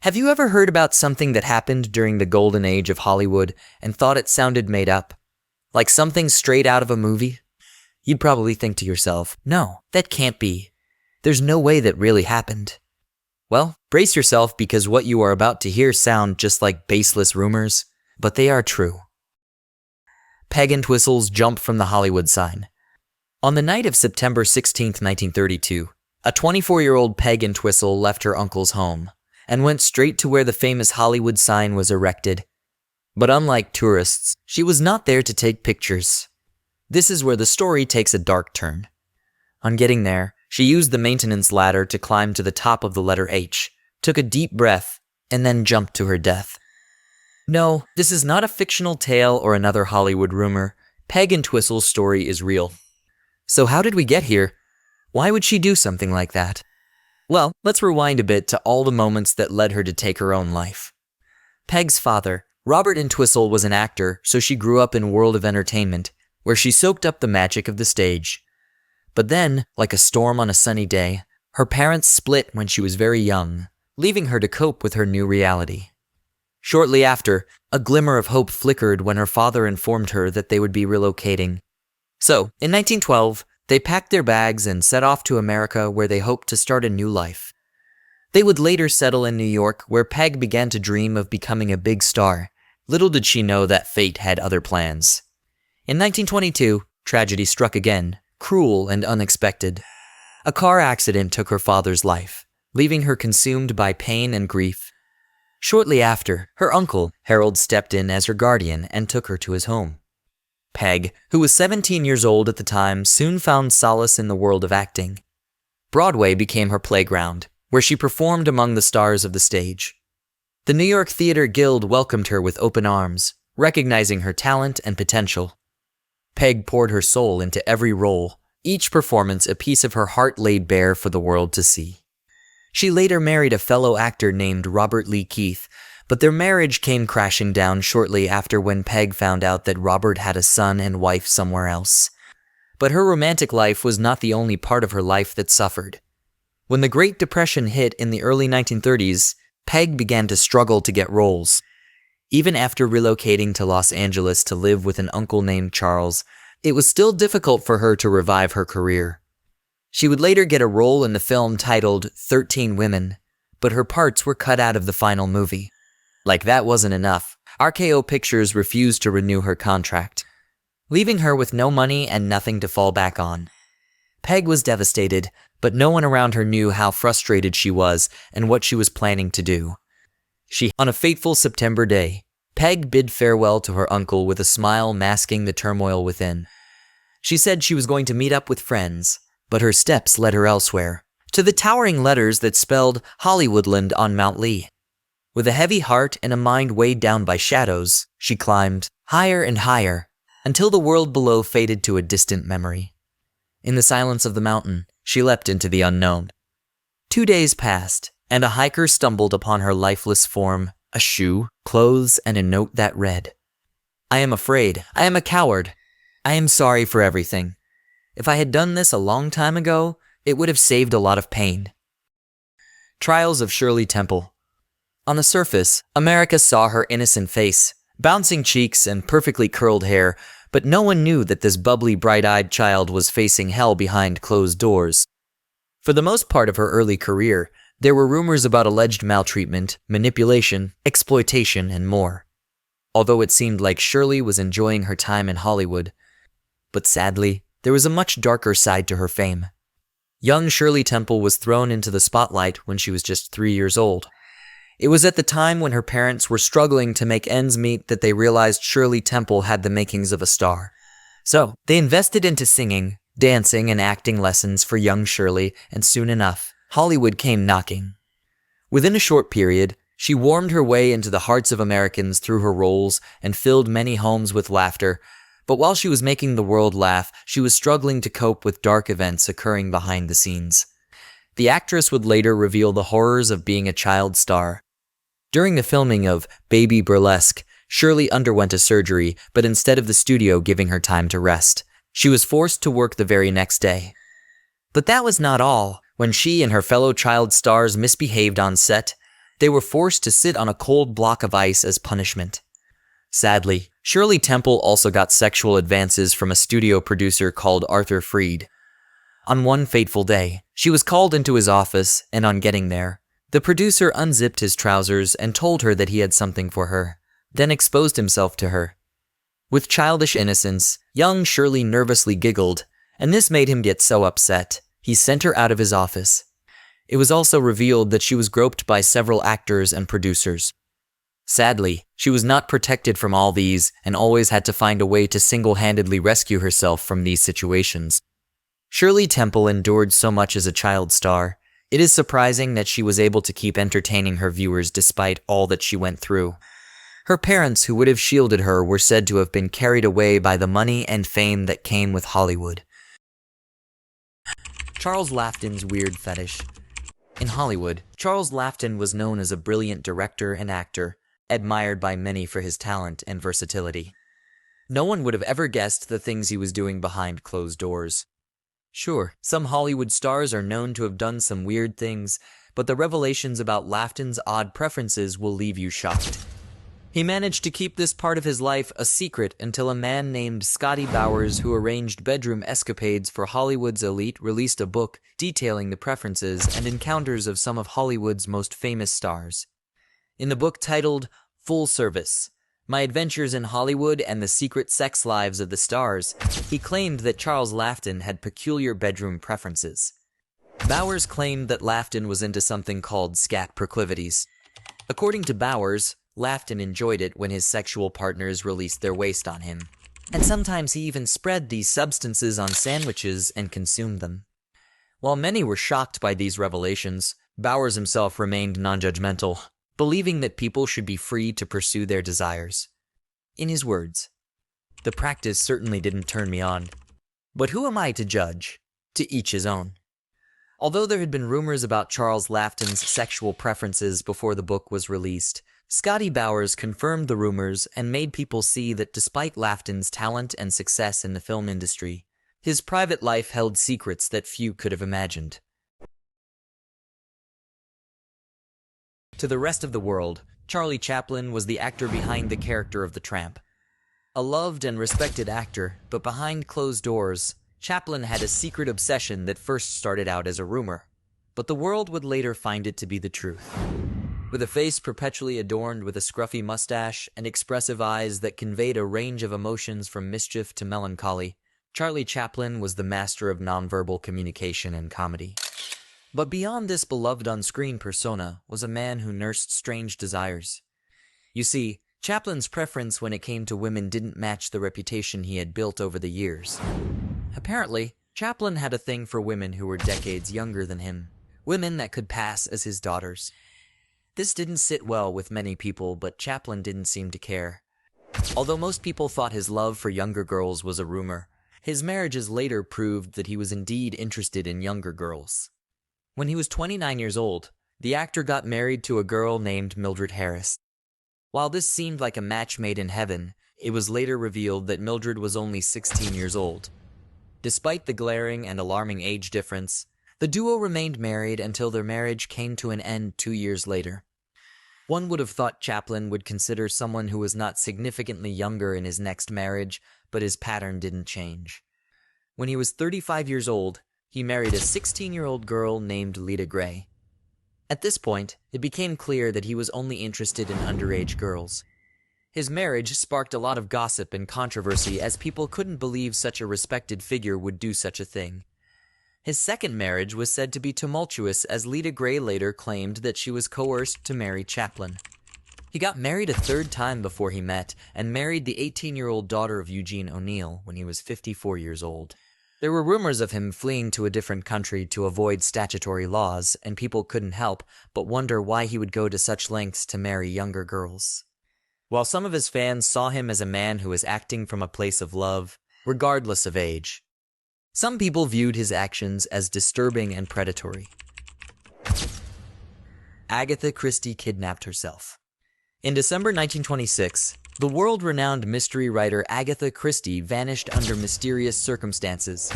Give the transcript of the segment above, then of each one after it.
Have you ever heard about something that happened during the golden age of Hollywood and thought it sounded made up? Like something straight out of a movie? You'd probably think to yourself, no, that can't be. There's no way that really happened. Well, brace yourself because what you are about to hear sound just like baseless rumors, but they are true. Peg and Twistle's jump from the Hollywood sign. On the night of September 16, 1932, a 24-year-old Peg and Twistle left her uncle's home and went straight to where the famous Hollywood sign was erected. But unlike tourists, she was not there to take pictures. This is where the story takes a dark turn. On getting there, she used the maintenance ladder to climb to the top of the letter H, took a deep breath, and then jumped to her death. No, this is not a fictional tale or another Hollywood rumor. Peg and Twistle's story is real. So how did we get here? Why would she do something like that? Well, let's rewind a bit to all the moments that led her to take her own life. Peg's father, Robert Twistle, was an actor, so she grew up in world of entertainment, where she soaked up the magic of the stage. But then, like a storm on a sunny day, her parents split when she was very young, leaving her to cope with her new reality. Shortly after, a glimmer of hope flickered when her father informed her that they would be relocating. So, in 1912, they packed their bags and set off to America where they hoped to start a new life. They would later settle in New York, where Peg began to dream of becoming a big star. Little did she know that fate had other plans. In 1922, tragedy struck again, cruel and unexpected. A car accident took her father's life, leaving her consumed by pain and grief. Shortly after, her uncle, Harold, stepped in as her guardian and took her to his home. Peg, who was 17 years old at the time, soon found solace in the world of acting. Broadway became her playground, where she performed among the stars of the stage. The New York Theater Guild welcomed her with open arms, recognizing her talent and potential. Peg poured her soul into every role, each performance a piece of her heart laid bare for the world to see. She later married a fellow actor named Robert Lee Keith, but their marriage came crashing down shortly after when Peg found out that Robert had a son and wife somewhere else. But her romantic life was not the only part of her life that suffered. When the Great Depression hit in the early 1930s, Peg began to struggle to get roles. Even after relocating to Los Angeles to live with an uncle named Charles, it was still difficult for her to revive her career. She would later get a role in the film titled 13 Women, but her parts were cut out of the final movie. Like that wasn't enough, RKO Pictures refused to renew her contract, leaving her with no money and nothing to fall back on. Peg was devastated, but no one around her knew how frustrated she was and what she was planning to do. On a fateful September day, Peg bid farewell to her uncle with a smile masking the turmoil within. She said she was going to meet up with friends, but her steps led her elsewhere, to the towering letters that spelled Hollywoodland on Mount Lee. With a heavy heart and a mind weighed down by shadows, she climbed higher and higher, until the world below faded to a distant memory. In the silence of the mountain, she leapt into the unknown. 2 days passed, and a hiker stumbled upon her lifeless form, a shoe, clothes, and a note that read, "I am afraid. I am a coward. I am sorry for everything. If I had done this a long time ago, it would have saved a lot of pain." Trials of Shirley Temple. On the surface, America saw her innocent face, bouncing cheeks and perfectly curled hair, but no one knew that this bubbly, bright-eyed child was facing hell behind closed doors. For the most part of her early career, there were rumors about alleged maltreatment, manipulation, exploitation, and more. Although it seemed like Shirley was enjoying her time in Hollywood. But sadly, there was a much darker side to her fame. Young Shirley Temple was thrown into the spotlight when she was just 3 years old. It was at the time when her parents were struggling to make ends meet that they realized Shirley Temple had the makings of a star. So, they invested into singing, dancing, and acting lessons for young Shirley, and soon enough, Hollywood came knocking. Within a short period, she warmed her way into the hearts of Americans through her roles and filled many homes with laughter, but while she was making the world laugh, she was struggling to cope with dark events occurring behind the scenes. The actress would later reveal the horrors of being a child star. During the filming of Baby Burlesque, Shirley underwent a surgery, but instead of the studio giving her time to rest, she was forced to work the very next day. But that was not all. When she and her fellow child stars misbehaved on set, They were forced to sit on a cold block of ice as punishment. Sadly, Shirley Temple also got sexual advances from a studio producer called Arthur Freed. On one fateful day, she was called into his office, and on getting there, the producer unzipped his trousers and told her that he had something for her, then exposed himself to her. With childish innocence, young Shirley nervously giggled, and this made him get so upset, he sent her out of his office. It was also revealed that she was groped by several actors and producers. Sadly, she was not protected from all these and always had to find a way to single-handedly rescue herself from these situations. Shirley Temple endured so much as a child star. It is surprising that she was able to keep entertaining her viewers despite all that she went through. Her parents, who would have shielded her, were said to have been carried away by the money and fame that came with Hollywood. Charles Laughton's weird fetish. In Hollywood, Charles Laughton was known as a brilliant director and actor, admired by many for his talent and versatility. No one would have ever guessed the things he was doing behind closed doors. Sure, some Hollywood stars are known to have done some weird things, but the revelations about Laughton's odd preferences will leave you shocked. He managed to keep this part of his life a secret until a man named Scotty Bowers, who arranged bedroom escapades for Hollywood's elite, released a book detailing the preferences and encounters of some of Hollywood's most famous stars. In the book titled Full Service: My Adventures in Hollywood and the Secret Sex Lives of the Stars, he claimed that Charles Laughton had peculiar bedroom preferences. Bowers claimed that Laughton was into something called scat proclivities. According to Bowers, Laughton enjoyed it when his sexual partners released their waste on him, and sometimes he even spread these substances on sandwiches and consumed them. While many were shocked by these revelations, Bowers himself remained non-judgmental, believing that people should be free to pursue their desires. In his words, "The practice certainly didn't turn me on. But who am I to judge? To each his own." Although there had been rumors about Charles Laughton's sexual preferences before the book was released, Scotty Bowers confirmed the rumors and made people see that despite Laughton's talent and success in the film industry, his private life held secrets that few could have imagined. To the rest of the world, Charlie Chaplin was the actor behind the character of the tramp. A loved and respected actor, but behind closed doors, Chaplin had a secret obsession that first started out as a rumor, but the world would later find it to be the truth. With a face perpetually adorned with a scruffy mustache and expressive eyes that conveyed a range of emotions from mischief to melancholy, Charlie Chaplin was the master of nonverbal communication and comedy. But beyond this beloved on-screen persona was a man who nursed strange desires. You see, Chaplin's preference when it came to women didn't match the reputation he had built over the years. Apparently, Chaplin had a thing for women who were decades younger than him, women that could pass as his daughters. This didn't sit well with many people, but Chaplin didn't seem to care. Although most people thought his love for younger girls was a rumor, his marriages later proved that he was indeed interested in younger girls. When he was 29 years old, the actor got married to a girl named Mildred Harris. While this seemed like a match made in heaven, it was later revealed that Mildred was only 16 years old. Despite the glaring and alarming age difference, the duo remained married until their marriage came to an end 2 years later. One would have thought Chaplin would consider someone who was not significantly younger in his next marriage, but his pattern didn't change. When he was 35 years old, he married a 16-year-old girl named Lita Gray. At this point, it became clear that he was only interested in underage girls. His marriage sparked a lot of gossip and controversy as people couldn't believe such a respected figure would do such a thing. His second marriage was said to be tumultuous, as Lita Gray later claimed that she was coerced to marry Chaplin. He got married a third time before he met, and married the 18-year-old daughter of Eugene O'Neill when he was 54 years old. There were rumors of him fleeing to a different country to avoid statutory laws, and people couldn't help but wonder why he would go to such lengths to marry younger girls. While some of his fans saw him as a man who was acting from a place of love, regardless of age, some people viewed his actions as disturbing and predatory. Agatha Christie kidnapped herself. In December 1926, the world-renowned mystery writer Agatha Christie vanished under mysterious circumstances.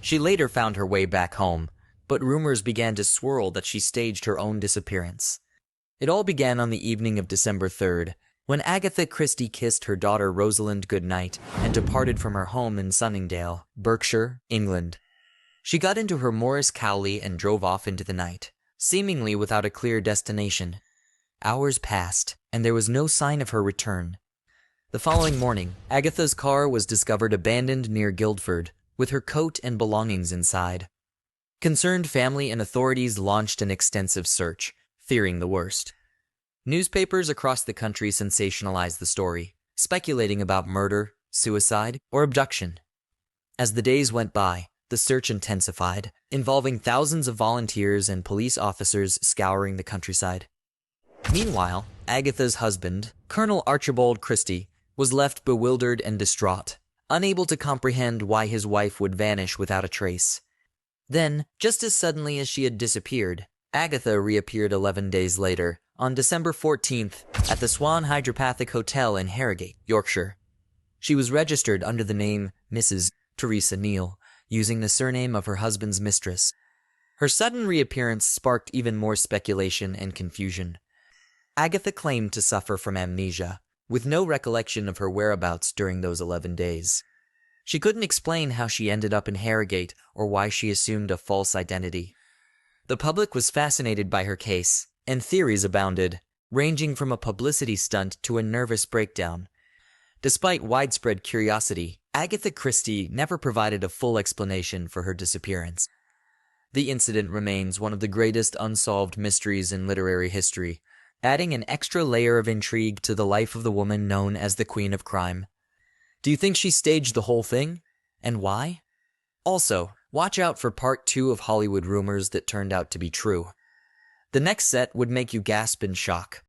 She later found her way back home, but rumors began to swirl that she staged her own disappearance. It all began on the evening of December 3rd, when Agatha Christie kissed her daughter Rosalind goodnight and departed from her home in Sunningdale, Berkshire, England. She got into her Morris Cowley and drove off into the night, seemingly without a clear destination. Hours passed, and there was no sign of her return. The following morning, Agatha's car was discovered abandoned near Guildford, with her coat and belongings inside. Concerned family and authorities launched an extensive search, fearing the worst. Newspapers across the country sensationalized the story, speculating about murder, suicide, or abduction. As the days went by, the search intensified, involving thousands of volunteers and police officers scouring the countryside. Meanwhile, Agatha's husband, Colonel Archibald Christie, was left bewildered and distraught, unable to comprehend why his wife would vanish without a trace. Then, just as suddenly as she had disappeared, Agatha reappeared 11 days later, on December 14th, at the Swan Hydropathic Hotel in Harrogate, Yorkshire. She was registered under the name Mrs. Teresa Neal, using the surname of her husband's mistress. Her sudden reappearance sparked even more speculation and confusion. Agatha claimed to suffer from amnesia, with no recollection of her whereabouts during those 11 days. She couldn't explain how she ended up in Harrogate or why she assumed a false identity. The public was fascinated by her case, and theories abounded, ranging from a publicity stunt to a nervous breakdown. Despite widespread curiosity, Agatha Christie never provided a full explanation for her disappearance. The incident remains one of the greatest unsolved mysteries in literary history, adding an extra layer of intrigue to the life of the woman known as the Queen of Crime. Do you think she staged the whole thing? And why? Also, watch out for part 2 of Hollywood rumors that turned out to be true. The next set would make you gasp in shock.